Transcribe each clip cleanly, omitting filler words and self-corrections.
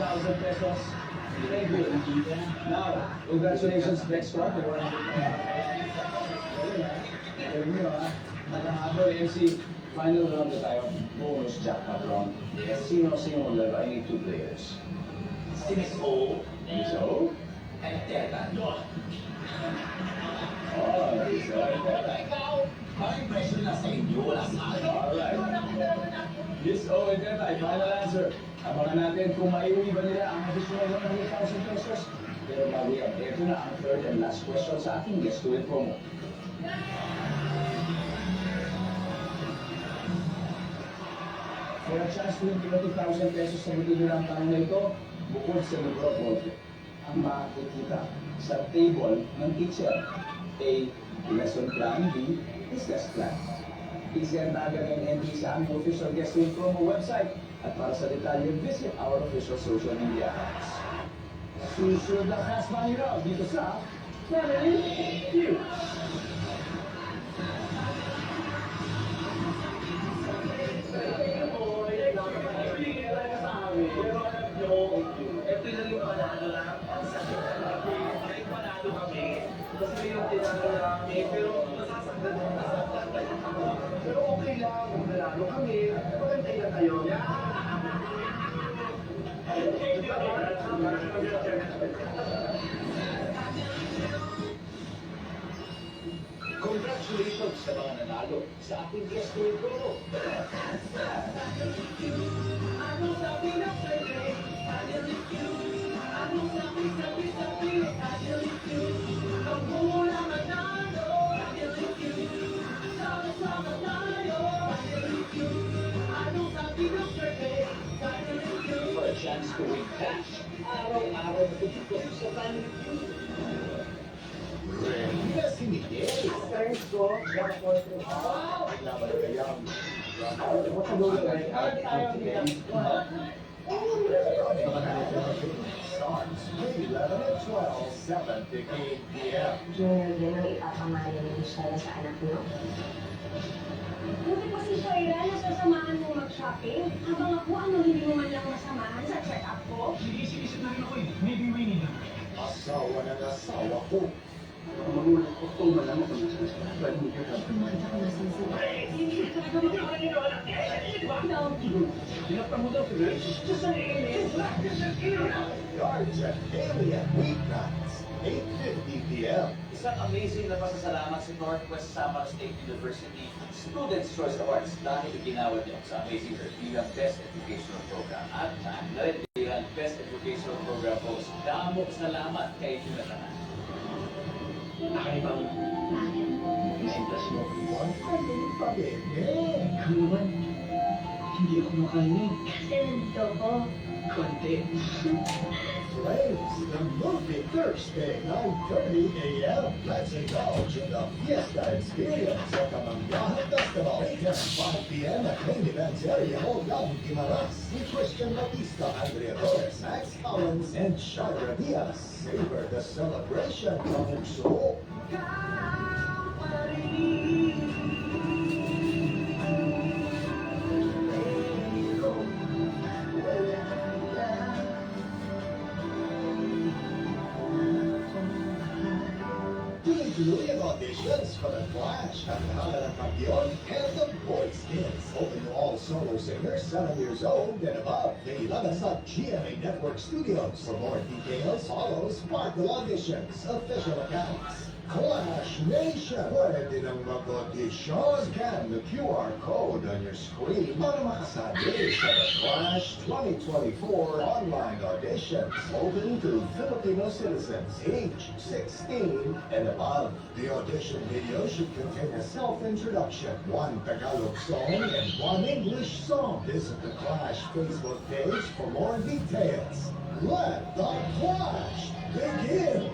20,000 pesos. Thank you. Now, congratulations, next quarter. Alam nyo ha, nakahabol MC, final round na tayo. Bonus jackpot round. Sino laro? I need 2 players. Si Miss O. Miss O? At Teta. Oh, Miss O. Ikaw, may pressure na sa inyo. Wala sa akin. Alright. Miss O and Teta, final answer. Abangan natin kung maiuwi ba nila ang additional 100,000 pesos. Pero bago yan, ito na ang third and last question sa ating Guess to Win promo. For a chance to win 20,000 pesos sa buti nila ang tanong na ito, bukod sa libro Volte, ang makikita sa table ng teacher. A. Lesson plan. B. Business plan. I-send agad ang entry sa aming official Guess to Win promo website. At para sa detalye, visit our official social media accounts. Susunod na Fast Money Round dito sa Family Feud. Ito lang yung panalo lang. Ang sakit na lagi. May panalo kami. Kasi yung tinalo namin. Pero masasaktan mo na. Pero okay lang. Kung nanalo kami, magantay na tayo. Congratulations sa mga nanalo sa ating Guess to Win promo. For a chance to win cash, araw-araw na tututok sa Family Feud. Ready si Miguel. Thanks, bro. Starts May 11 at 12, 7 to 8 p.m. Junior din ang ipapamahal ni Michelle sa anak niyo. Buti pa si Shoira na sasamahan mo mag-shopping habang ako ano hindi mo man lang masamahan sa check-up ko. Sige, na rin ako eh. Maybe winning na. Asawa ng asawa ko. Magulang ko, kung malaman ko na sa pwede mo ka Makita ko na Hindi ka talaga makakaliwala. Pinapta mo daw sila. Just an alien. Yards at Alien Weeknights, 8:50 p.m. Isang amazing na pasasalamat sa Northwest Samar State University Students' Choice Awards dahil ginawa niyo sa amazing bilang Best Educational Program at naagad bilang Best Educational Program host. Damok salamat kay Jonathan. Nakalimutan mo. Isitas mo. Ano pa, bebe? Ikaw naman, hindi ako makain. Kasi nandito ko. Konti. Flames, the movie Thursday, 9:30 a.m. Let's indulge in the Fiesta experience at the Mangahan Festival. 8 and 5 p.m. at Main Events Area Hall, Lang Guimaras. With Christian Batista, Andrea Torres, Max Collins, and Shira Diaz. Savor the celebration of Exo. Tuloy ang auditions for The Clash at Hangalang Campeon and The Voice Kids. Open to all solo singers 7 years old and above. Kailangan sa GMA Network Studios. For more details, follow Sparkle Auditions official accounts. Clash Nation! Pwede nang mag-audition. Scan the QR code on your screen para makasali sa The Clash 2024 online auditions. Open to Filipino citizens age 16 and above. The audition video should contain a self-introduction, 1 Tagalog song and 1 English song. Visit the Clash Facebook page for more details. Let the Clash begin!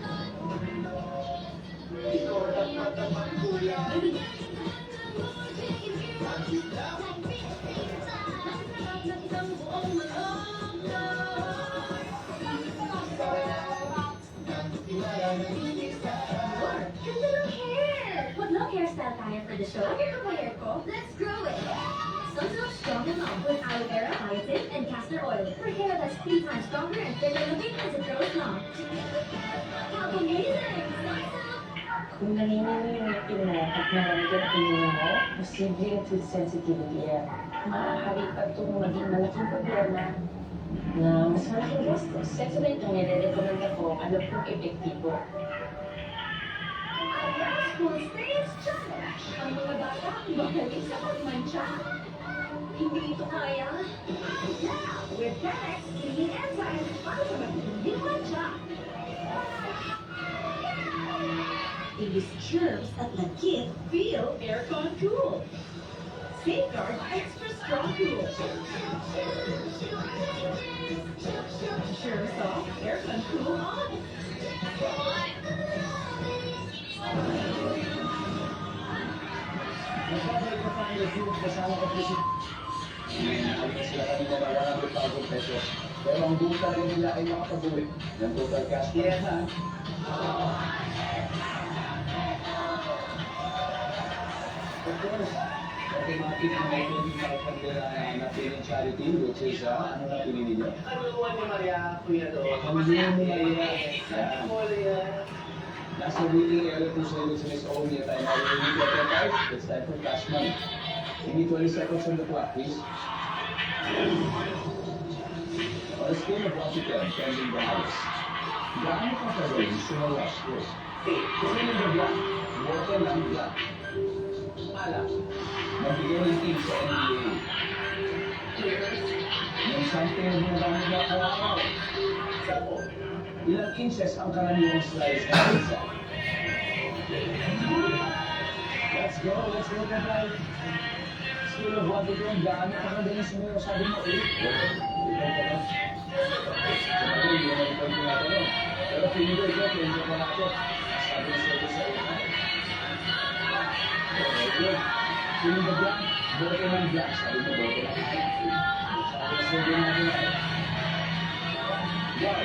What hairstyle tayo for the show? Bakit ako hair ko? Let's grow it! Sunsilk Strong and Long with aloe vera, hyacinth, and castor oil for hair that's 3 times stronger and thicker looking as it grows long. How amazing! Kung nanginginig yung ina at maramig ang tingin mo, posibleng tooth sensitivity yan. Maaari pa itong maging malaking problema na mas malaking gastos. Kaya ito nire-recommend ako, alam kong epektibo. At school experience challenge. Ang mga bata magaling sa pagmantsa. Hindi ito kaya. Now, with Penex, clean enzymes para sa matinding mantsa. These germs at Lakit feel aircon cool. Safeguard extra strong cool. Sure soft aircon cool on. Nagbabalik ko tayo ng film kasama ko po si... Alis sila kanina na 100,000 pesos. Pero ang goal talaga nila ay makapag-uwi ng total cash. Kaya na, of course, automatic na may napili charity, which is, ano napili ninyo? Ano ni Maria, kuya do? Ang Luwan ni Maria. Yan. Nasa waiting area po sa which is only at time. We need to attend. It's time for cash money. We need 20 seconds on the clock, please. On a scale of 1 to 10, pending the house. Gaano ka pa rin sumawash ko? Kasi yung the black, water lang black. Alak, magbigay ng team sa NBA. Yung something na ginagamit na araw-araw. Sapo, ilang inches ang karaniwang slice ng pizza? Let's go, guys. Scale of 1 to 10, gaano ka na din sumayo? Sabi mo, 8. Sabi mo, hindi naman ito tinatanong. Pero feeling ko ito, feeling ko natin. Sabi mo sa sa 8. Good. Feeling the black, bote ng black. Sabi mo, bote ng black. Sabi mo, sabi natin ay. Wow.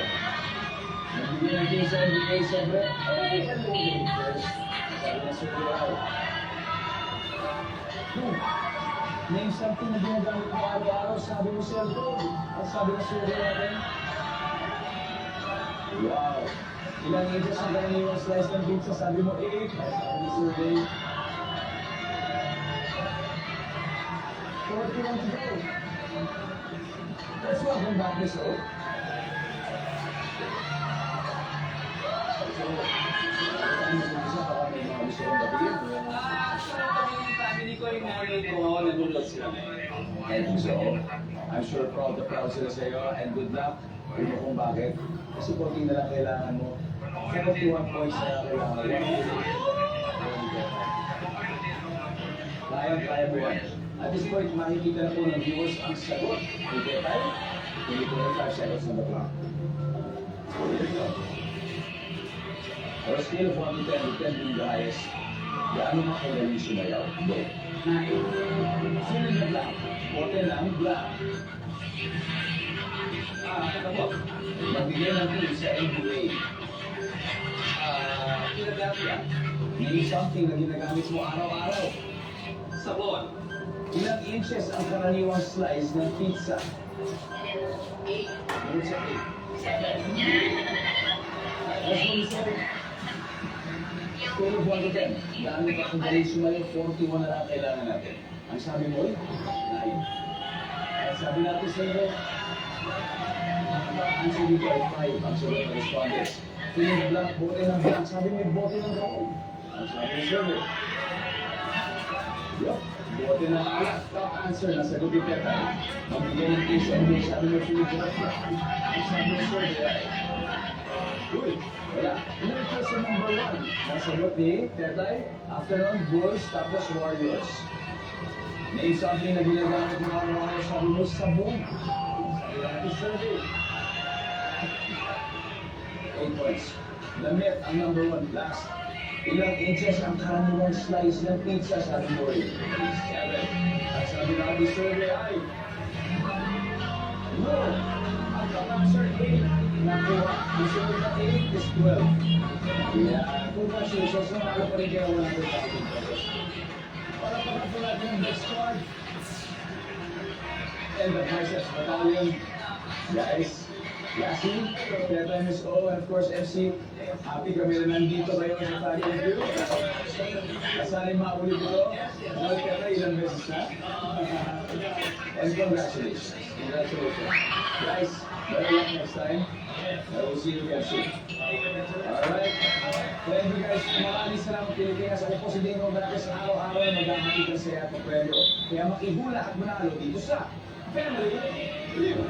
Nagbigyan natin sa NBA, siyempre. Ay, hello, Lakers. Sabi na sa Wow. Name something na ginagamit mo araw-araw, sabi mo cellphone. Ang sabi na survey natin. Wow. Ilang inches ang karaniwang slice ng pizza, sabi mo 8. Sabi mo survey. 41 to go. Let's welcome back this old. So, ano sa baka may mga gusto kong batiin? Actually, kami yung family ko yung married ko, nagulog sila ngayon. And so, I'm sure proud sila sa iyo and good luck. Kung mo kung bakit. Kasi konti na lang kailangan mo. 41 points na lang kailangan mo. Kaya mo yan. At this point, makikita na po ng viewers ang sagot. Okay tayo? Hindi ko na 5 seconds na ba? On a scale of 1 to 10, 10 being the highest, gaano makagaling sumayaw? Go. 9. Sino na black? Bote lang, black. Ano? Magbigay ng team sa NBA. Philadelphia. Name something na ginagamit mo araw-araw. Sabon. Ilang inches ang karaniwang slice ng pizza? 8. Ano sa 8? 7. Let's go, 7. Scale of 1 to 10. Gaano ka kung galing sumayo? 41 na lang kailangan natin. Ang sabi mo, 9. At sabi natin sa iyo, ang sabi dito ay 5. Ang sabi ng respondents. Feeling the black, bote ng black. Sabi mo, bote ng gold. Ang sabi ng survey. Yup. Bote ng alak. Top answer. Nasagot yung Teta. Magbigay ng case sa NBA. Sabi mo, feeling the black. Ang sabi ng survey ay, uy, wala. Ilang question number 1. Nasagot ni Tetay. Afternoon, Bulls, tapos Warriors. Name something na ginagamit mo araw-araw, sabi mo, sabon. Sabi natin survey. 8 points. Lamit ang number 1. Last. Ilang inches ang karaniwang slice ng pizza, sabi mo rin. 7. At sabi natin survey ay, no. Ang top-answer 8. Nakuha. Ang sunod na 8 is 12. Yeah. Congratulations. Nanalo pa rin kayo 100,000 pesos. Para pagkapo natin ang best card. And the Prices Battalion. Guys, Lassie, Teto MSO, and of course FC. Happy kami na nandito kayo sa Tag Review. Sana'y maulit ito. Well, Teto, ilang beses na. And congratulations. Congratulations. Guys, better luck next time. I will see you guys soon. Alright. Thank you guys. Maraming salamat Pilipinas. Ako po si Dino Brates. Araw-araw mag-ahatid ang saya at premyo. Kaya makihula at manalo dito sa Family Review.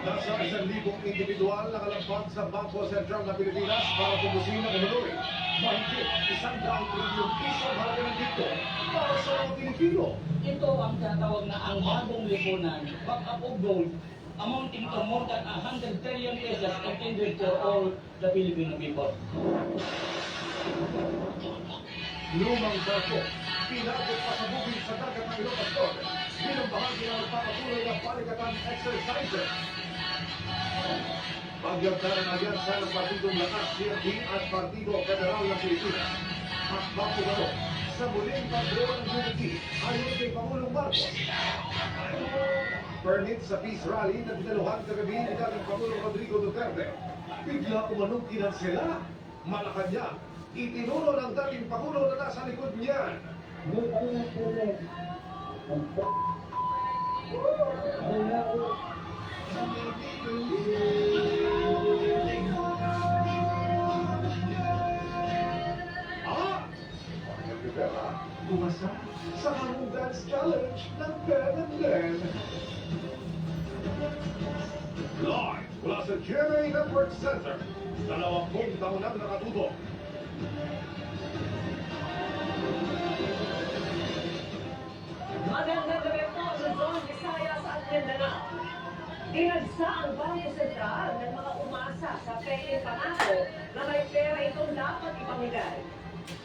Nasa 1,000 individual nakalampag sa Bangko Sentral ng Pilipinas para tubusin ang umuluwi. Mahigit 100 trilyong piso halaga ng dito para sa mga Pilipino. Ito ang tinatawag na ang bagong lipunan, back-up of gold, amounting to more than 100 trillion pesos intended for all the Filipino people. Lumang barko, pinabot pa sa bukid sa dagat ng Ilocos Norte bilang bahagi ng magpapatuloy ng palikatan exercises. Pagyagdaran na yan sa Partidong Lakas, CRP at Partido Federal ng Pilipinas. At bago ba sa muling pagdroon ng unity ayon kay Pangulong Marcos. Permit sa peace rally na dinaluhan kagabi ni dating Pangulong Rodrigo Duterte. Bigla umanong kinansela. Malacanang, itinuro ng dating Pangulo na nasa likod niya. Pumasa sa Hanggang Dance Challenge ng Ben and Ben. Live mula sa GMA Network Center, 20 taon nang nakatuto. Magandang gabi po sa Zone Visayas at Mindanao. Dinagsa ang Bangko Sentral ng mga umasa sa peke pangako na may pera itong dapat ipamigay.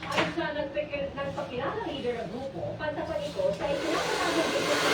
Ayon sa nagpakilalang leader ng grupo, pantapan ito sa itinatawag ito sa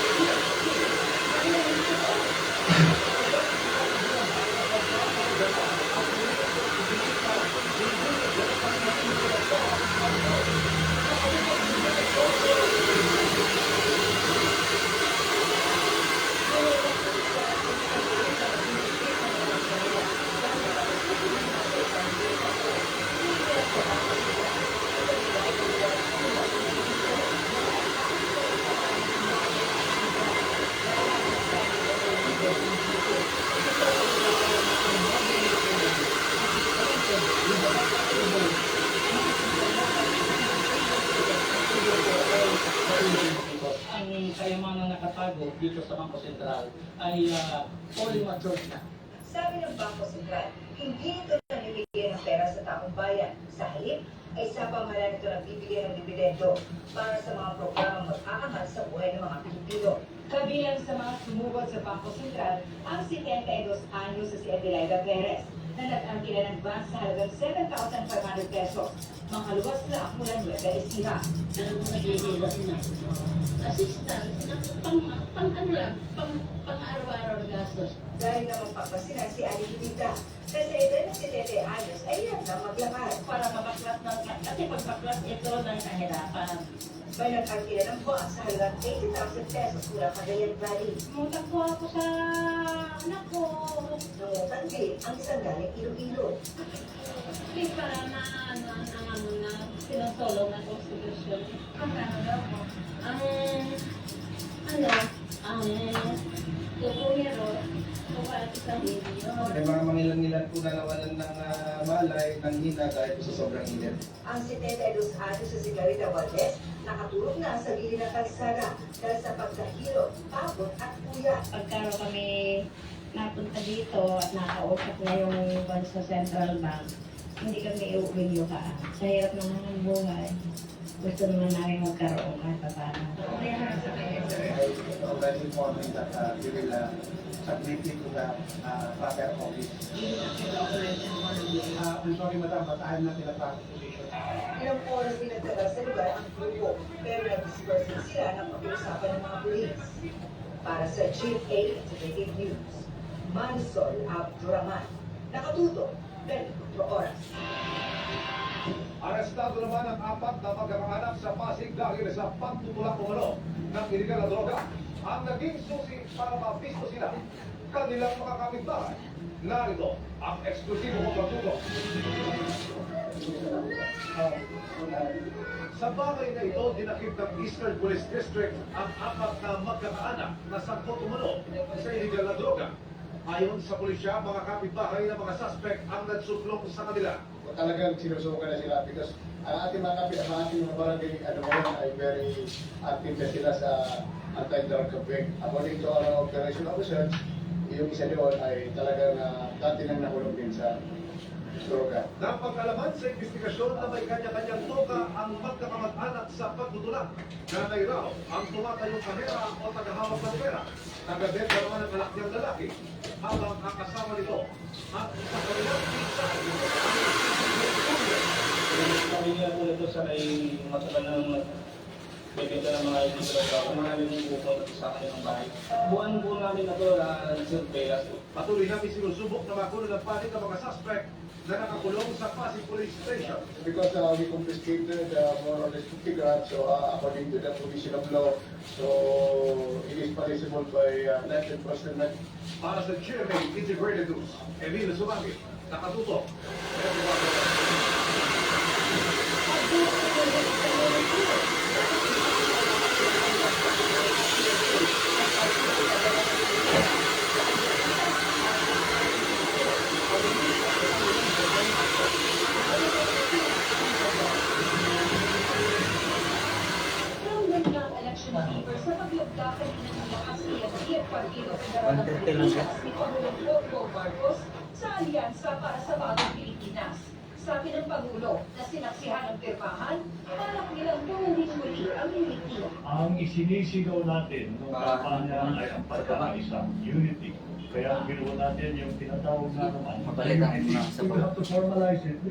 Ang kayamanan na nakatago dito sa Bangko Sentral ay fully matured na. Sabi ng Bangko Sentral, hindi ito namimigay ng pera sa taong bayan. Sa halip, ay sa pamahalaan ito nagbibigay ng dividendo para sa mga programang mag-aangat sa buhay ng mga Pilipino. Kabilang sa mga sumugod sa Bangko Sentral, ang 72 anyos sa si Adelaida Perez na nag-angkila ng advance sa halagang 7,500 pesos. Makaluwas na mula Nueva Ecija. Assistance na pang-araw-araw na gastos. Dahil naman papasinan si Ali Lupita, na sa edad ng 70 anyos ay yan na maglakad. Para mabaklas ng kasi pagbaklas ito ng kahirapan. May nag-angkila ng buwan sa halagang 80,000 pesos mula Cagayan Valley. Mutak po ako sa anak ko. Nangutan din ang isang galing Iloilo. Hindi para na sinusolo ng constitution. Ang daw po? Tukumiro. May mga mangilan-ngilan po na nawalan ng malay, ng hina dahil po sa sobrang init. Ang 72 anyos sa si Clarita Valdez, nakatulog na sa gilid ng kalsada dahil sa pagkahiro, pagod at kuya. Pagkaro kami napunta dito at nakausap na yung Bansa Central Bank, hindi kami iuwing yuka. Sa hirap ng buhay, gusto naman namin magkaroon kahit pa paano. I already informed that we will submitted to the proper office. I'm sorry, madam, but I am not in a proper position. Ilang oras din nagtagal sa lugar ang grupo, pero nag-disperse din sila ng pag-uusapan ng mga pulis. Para sa GMA Integrated News, Marisol Abduraman, nakatuto, 24 oras. Arestado naman ang 4 na magkakahanap sa Pasig dahil sa pagtutulak umano ng iligal na droga. Ang naging susi para mapisto sila, kanilang mga kapitbahay. Narito ang eksklusibo kong pagtutok. Sa bagay na ito, dinakip ng Eastern Police District ang 4 na magkakaanak na sangkot umano sa iligal na droga. Ayon sa pulisya, mga kapitbahay na mga suspect ang nagsuplong sa kanila. Talagang sinusukan na sila because ang ating mga kapit, ang ating mga barangay, ngayon ay very active na sila sa anti-drug campaign. According to our operation officers, yung isa doon ay talagang dati nang nahulog din sa droga. Napag-alaman sa investigasyon na may kanya-kanyang toka ang magkakamag-anak sa pagtutulak. Nanay raw ang tumatayong kamera o tagahawak ng pera. Taga-benta naman ang anak niyang lalaki habang ang kasama nito at sa kanilang pizza. Pamilya po ito sa may matagal ng bibenta ng mga illegal drugs. Marami mong pupunta sa akin ng bahay. Buwan po namin na ito na surveillance. Patuloy namin sinusubok na makulo ng panig ang mga suspect na nakakulong sa Pasig Police Station. Because we confiscated more or less 50 grams, so according to the provision of law, so it is punishable by life imprisonment. Para sa GMA Integrated News, Emilio Sumangit, nakatutok. Ramdam ng election fever sa paglagdakan ng lakas ni PNP at Partido Federal ng Pilipinas ni Pangulong Bongbong Marcos sa Alyansa para sa Bagong Pilipinas. Sabi ng Pangulo na sinaksihan ng pirmahan para nilang gawin muli ang unity. Ang isinisigaw natin nung kampanya ay ang pagkakaisa, unity. Kaya ginawa natin yung tinatawag na naman, unity. We have to formalize it because